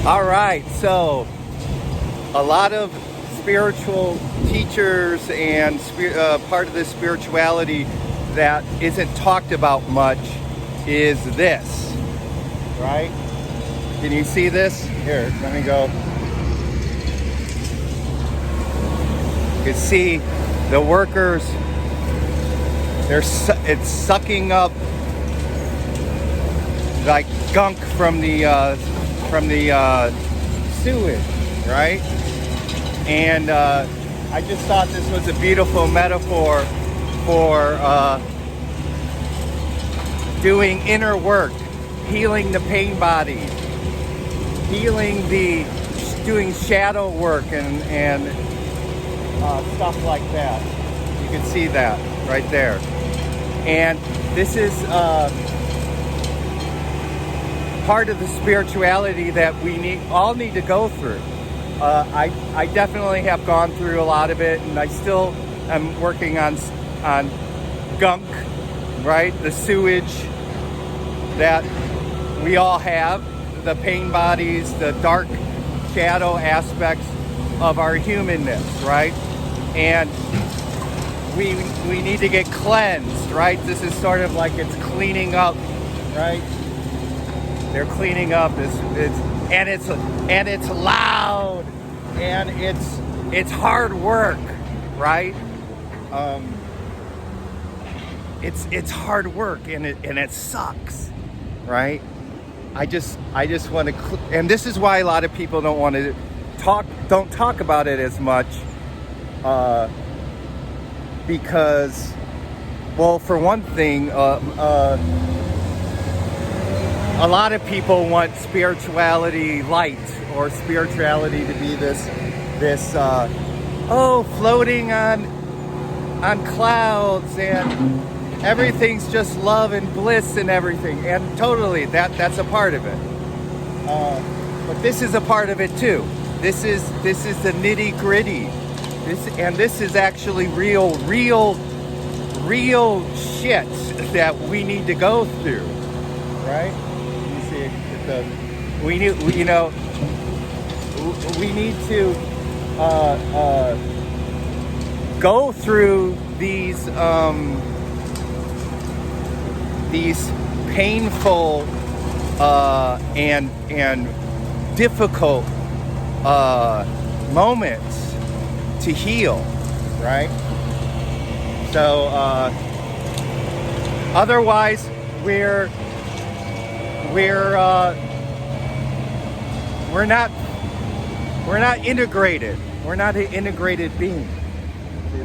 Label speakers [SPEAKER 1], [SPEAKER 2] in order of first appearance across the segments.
[SPEAKER 1] All right, so a lot of spiritual teachers and part of the spirituality that isn't talked about much is this, right? Can you see this? Here, let me go. You can see the workers, it's sucking up like gunk from the sewage, right? And I just thought this was a beautiful metaphor for doing inner work, healing the pain body, doing shadow work and stuff like that. You can see that right there. And this is part of the spirituality that we all need to go through. I definitely have gone through a lot of it, and I still am working on gunk, right? The sewage that we all have, the pain bodies, the dark shadow aspects of our humanness, right? And we need to get cleansed, right? This is sort of like it's cleaning up, right? They're cleaning up. It's loud, and it's hard work, right? It's hard work, and it sucks, right? I just want to, and this is why a lot of people don't want to don't talk about it as much, because, well, for one thing, a lot of people want spirituality light, or spirituality to be this floating on clouds, and everything's just love and bliss and everything. And totally, that's a part of it. But this is a part of it too. This is the nitty gritty. This is actually real shit that we need to go through, right? We need to go through these painful and difficult moments to heal, right? So otherwise we're not integrated. We're not an integrated being. See,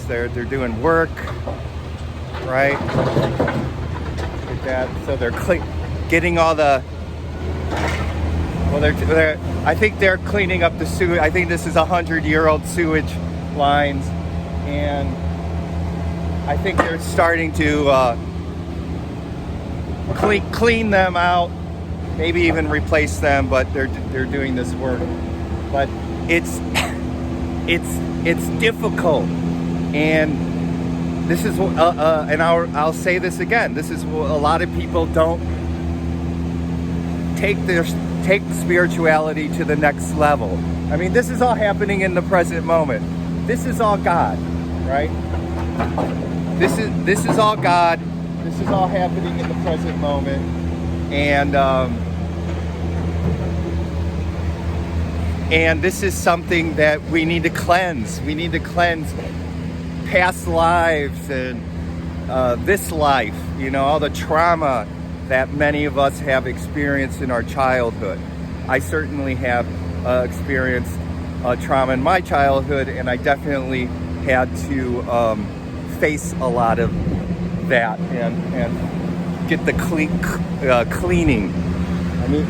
[SPEAKER 1] they're doing work, right? Look at that. So they're getting all the. Well, I think they're cleaning up the sewage. I think this is 100-year-old sewage lines, and I think they're starting to clean them out, maybe even replace them, but they're doing this work. But it's difficult, and this is and I'll say this again. This is what a lot of people don't take spirituality to the next level. I mean, this is all happening in the present moment. This is all God, right? This is all God. This is all happening in the present moment, and this is something that we need to cleanse. We need to cleanse past lives and this life. All the trauma that many of us have experienced in our childhood. I certainly have experienced trauma in my childhood, and I definitely had to face a lot of that and get the cleaning.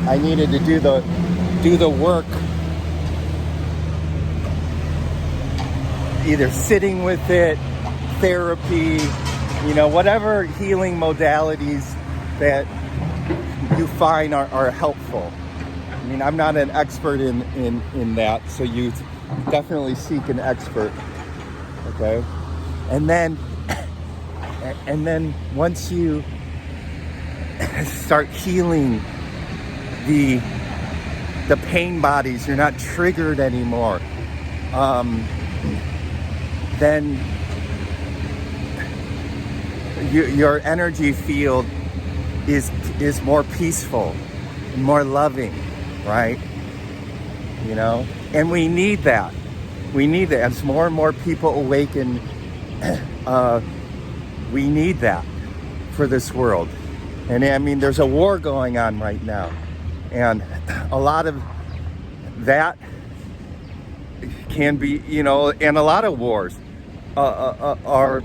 [SPEAKER 1] I needed to do the work, either sitting with it, therapy, whatever healing modalities that you find are helpful. I'm not an expert in that, so you definitely seek an expert, okay? And then once you start healing the pain bodies, you're not triggered anymore, then your energy field is more peaceful, more loving, right? You know, and we need that. We need that. As more and more people awaken, we need that for this world. And I mean, there's a war going on right now, and a lot of that can be, you know, and a lot of wars are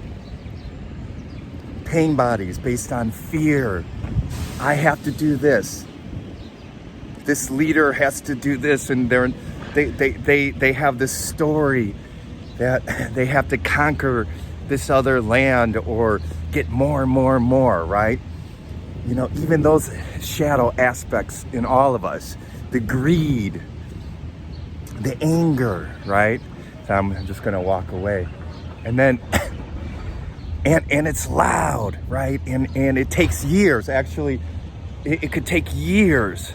[SPEAKER 1] pain bodies based on fear. I have to do this. This leader has to do this, and they have this story that they have to conquer this other land or get more and more and more, right? You know, even those shadow aspects in all of us, the greed, the anger, right? So I'm just gonna walk away. And then, and it's loud, right? And it takes years, actually, it could take years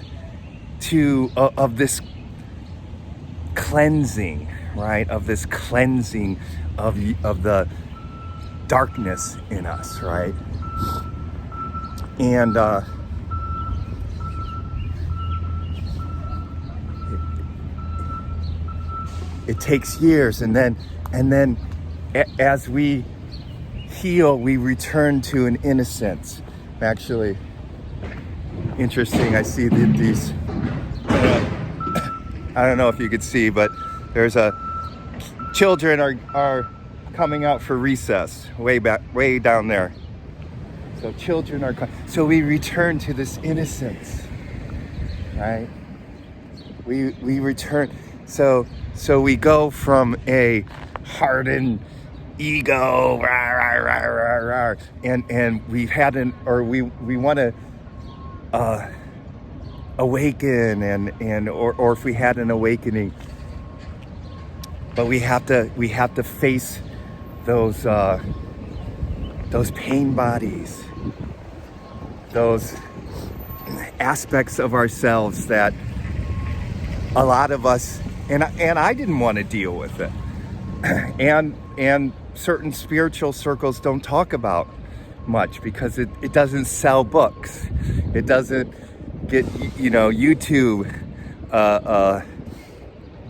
[SPEAKER 1] of this cleansing, right? Of this cleansing of the darkness in us, right? And it takes years, and then as we heal, we return to an innocence. Actually, interesting. I see these. I don't know if you could see, but there's children are coming out for recess way down there. So children are, so we return to this innocence, right? We return, so we go from a hardened ego, rah, rah, rah, rah, rah, and we've had we want to awaken, or if we had an awakening, but we have to face those pain bodies, those aspects of ourselves that a lot of us, and I didn't want to deal with it, and certain spiritual circles don't talk about much because it doesn't sell books, it doesn't get, you know, YouTube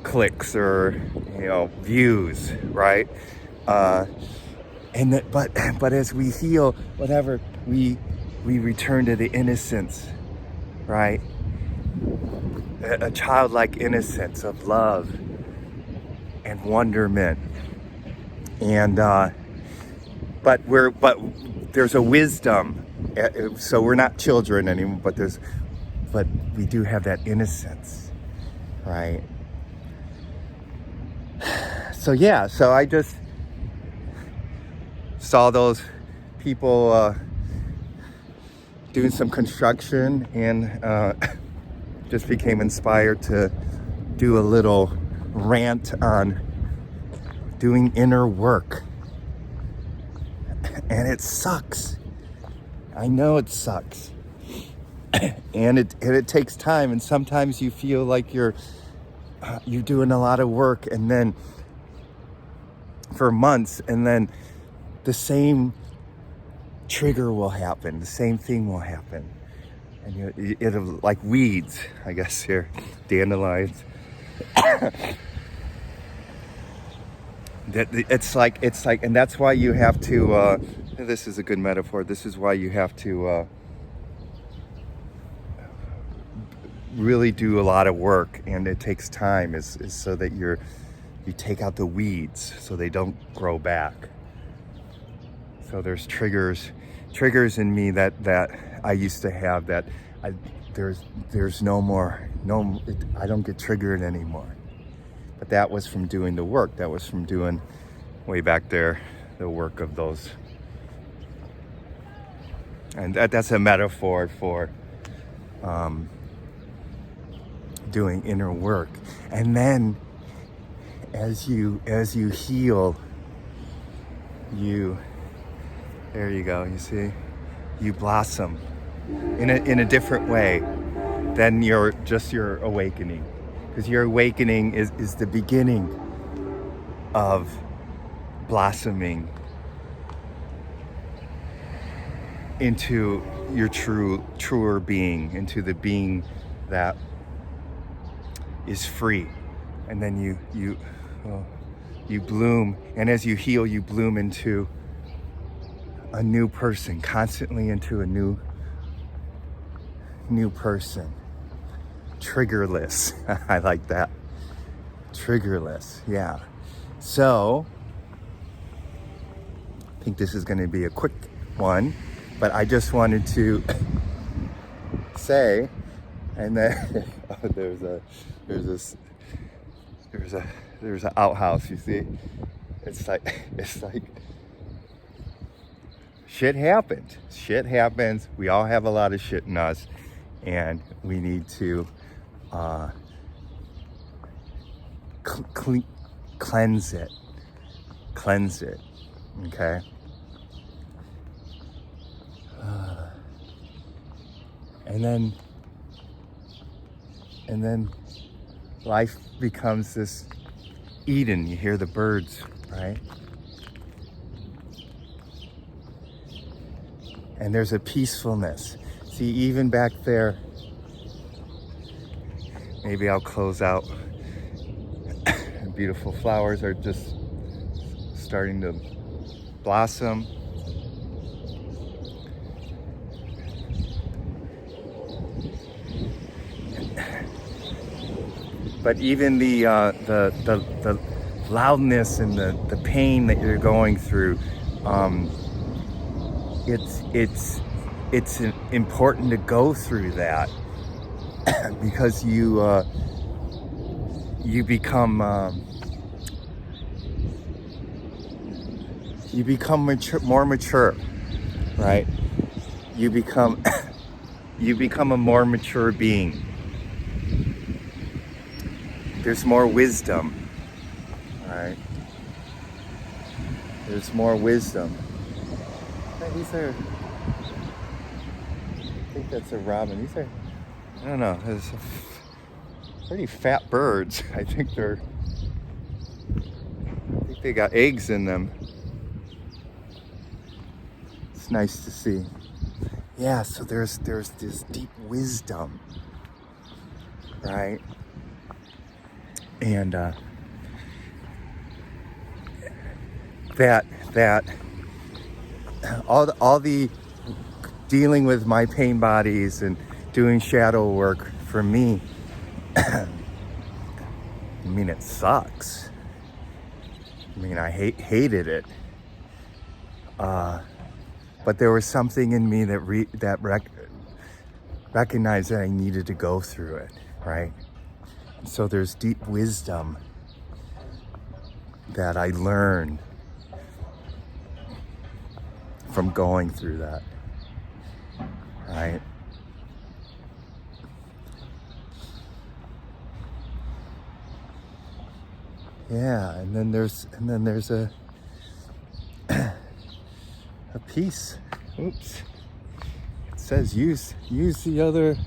[SPEAKER 1] clicks or, you know, views, right? But as we heal, whatever, we return to the innocence, right? A childlike innocence of love and wonderment, and but there's a wisdom. So we're not children anymore, but we do have that innocence, right? So yeah, so I just saw those people doing some construction, and just became inspired to do a little rant on doing inner work. And it sucks. I know it sucks. And it takes time, and sometimes you feel like you're doing a lot of work, and then for months, and then the same trigger will happen, the same thing will happen, and it'll, like weeds, I guess, here, dandelions. It's like, and that's why you have to, this is a good metaphor, this is why you have to really do a lot of work, and it takes time, is so that you take out the weeds so they don't grow back. So there's triggers in me that I used to have, that there's no more, I don't get triggered anymore. But that was from doing the work. That was from doing, way back there, the work of those. And that's a metaphor for doing inner work. And then as you heal, there you go, you see, you blossom in a different way. then your awakening. Because your awakening is the beginning of blossoming into your truer being, into the being that is free. And then you bloom, and as you heal, you bloom into a new person, constantly into a new person. Triggerless. I like that. Triggerless, yeah. So I think this is going to be a quick one, but I just wanted to say, and then there's an outhouse. You see, it's like shit happened. Shit happens. We all have a lot of shit in us, and we need to cleanse it. Okay. And then life becomes this Eden. You hear the birds, right? And there's a peacefulness. See, even back there, maybe I'll close out. Beautiful flowers are just starting to blossom. But even the loudness and the pain that you're going through, it's important to go through that because you become more mature, right? You become a more mature being. There's more wisdom, all right? There's more wisdom. These are, I think that's a robin. These are, I don't know, there's pretty fat birds. I think they got eggs in them. It's nice to see. Yeah, so there's this deep wisdom, right? And that all the dealing with my pain bodies and doing shadow work for me, I mean, it sucks. I mean, I hated it. But there was something in me that recognized that I needed to go through it, right? So there's deep wisdom that I learned from going through that, right? Yeah, and then there's a piece. Oops. It says use the other.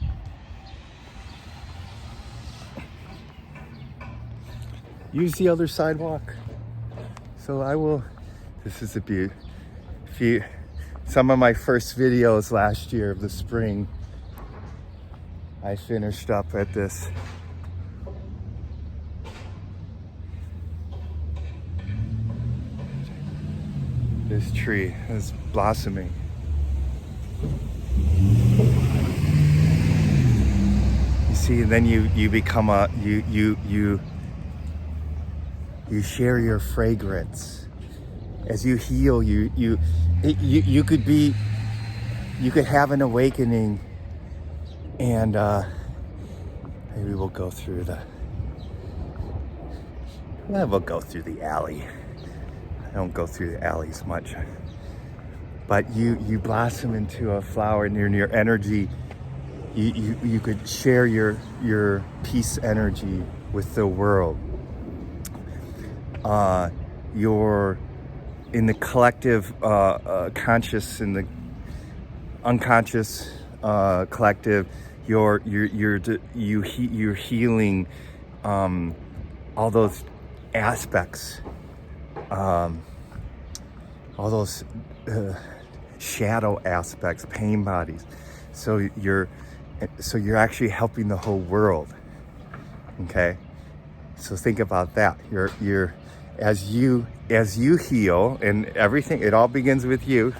[SPEAKER 1] Use the other sidewalk. So I will. This is a beaut. Some of my first videos last year of the spring, I finished up at this. This tree is blossoming. You see, and then you become you share your fragrance. As you heal, you could have an awakening, and maybe we'll go through we'll go through the alley. I don't go through the alleys much, but you blossom into a flower, and your energy, you could share your peace energy with the world. You're in the collective conscious, in the unconscious collective, you're healing all those aspects, all those shadow aspects, pain bodies. So you're actually helping the whole world. Okay, so think about that. You're as you heal, and everything, it all begins with you.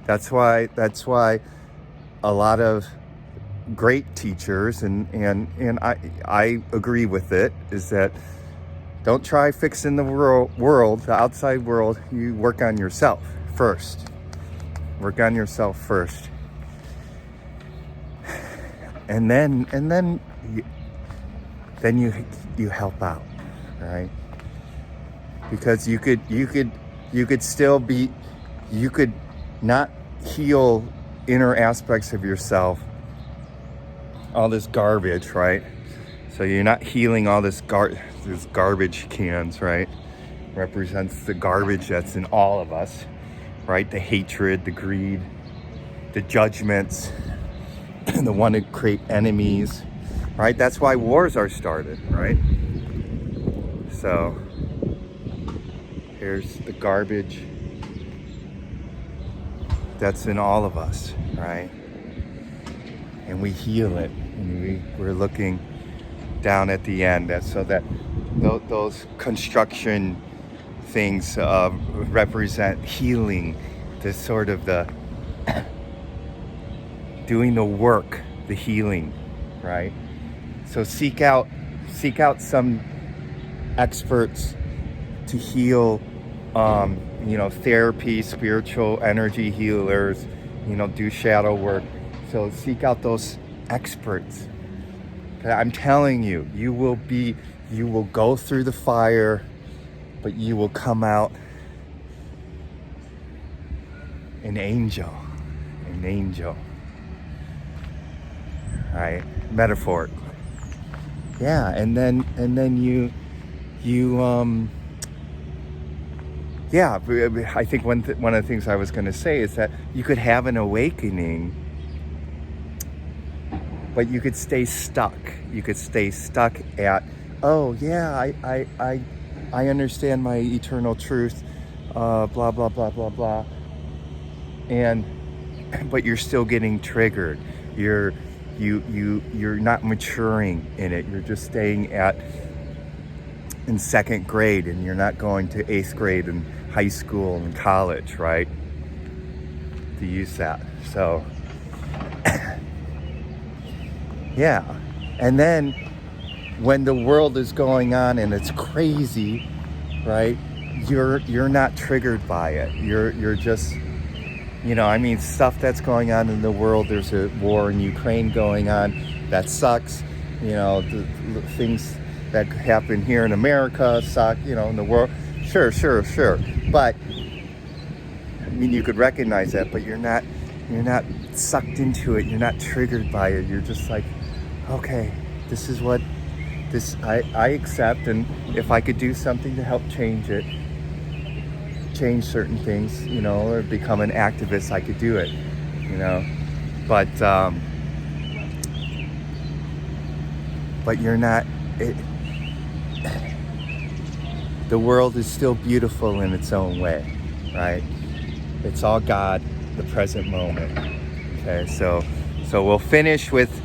[SPEAKER 1] That's why a lot of great teachers, and I agree with it, is that don't try fixing the world, the outside world. You work on yourself first. Work on yourself first. And then you help out, right? Because you could still be, you could not heal inner aspects of yourself, all this garbage, right? So you're not healing all this garbage cans, right? Represents the garbage that's in all of us, right? The hatred, the greed, the judgments, the one to create enemies, right? That's why wars are started, right? So here's the garbage that's in all of us, right? And we heal it, and we're looking down at the end, so that those construction things represent healing, this sort of the doing the work, the healing, right? So seek out some experts to heal, therapy, spiritual energy healers, do shadow work. So seek out those experts. I'm telling you, you will go through the fire, but you will come out an angel. Right? Metaphorically. Yeah, and then you I think one of the things I was going to say is that you could have an awakening, but you could stay stuck. You could stay stuck at, oh yeah, I understand my eternal truth, blah blah blah blah blah, but you're still getting triggered. You're not maturing in it. You're just staying in second grade, and you're not going to 8th grade and high school and college, right? To use that. So yeah. And then when the world is going on and it's crazy, right? You're not triggered by it. You're just, stuff that's going on in the world. There's a war in Ukraine going on. That sucks. The things that happen here in America suck, in the world. Sure. But, you could recognize that, but you're not sucked into it. You're not triggered by it. You're just like, okay, this is what I accept, and if I could do something to help change certain things, or become an activist, I could do it, but you're not, the world is still beautiful in its own way, right? It's all God, the present moment. Okay, so we'll finish with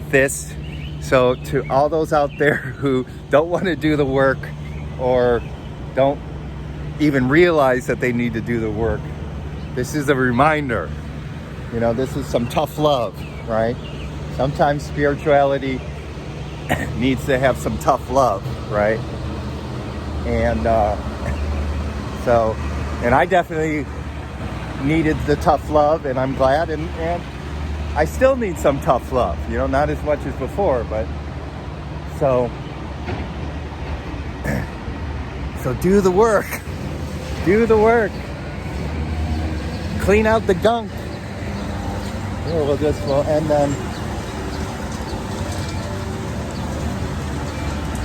[SPEAKER 1] this. So to all those out there who don't want to do the work, or don't even realize that they need to do the work, this is a reminder. This is some tough love, right? Sometimes spirituality needs to have some tough love, right? And and I definitely needed the tough love, and I'm glad, and I still need some tough love, not as much as before, but so do the work. Clean out the gunk. Here, we'll end then.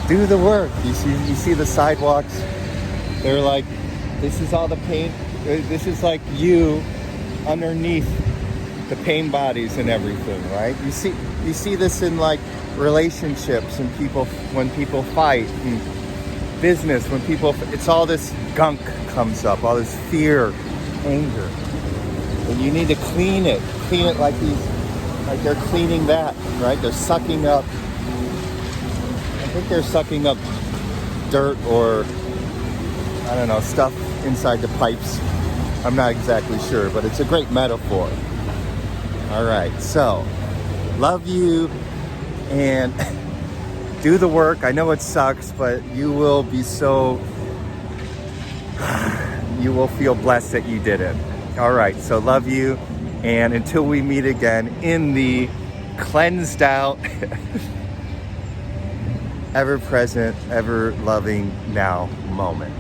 [SPEAKER 1] Do the work. You see the sidewalks. They're like, this is all the paint. This is like you underneath the pain bodies and everything, right? You see, You see this in like relationships and people, when people fight, and business, when people, it's all this gunk comes up, all this fear, anger. And you need to clean it like they're cleaning that, right? They're sucking up, I think they're sucking up dirt or, I don't know, stuff inside the pipes. I'm not exactly sure, but it's a great metaphor. All right, so love you and do the work. I know it sucks, but you will be so, you will feel blessed that you did it. All right, so love you. And until we meet again in the cleansed out, ever present, ever loving now moment.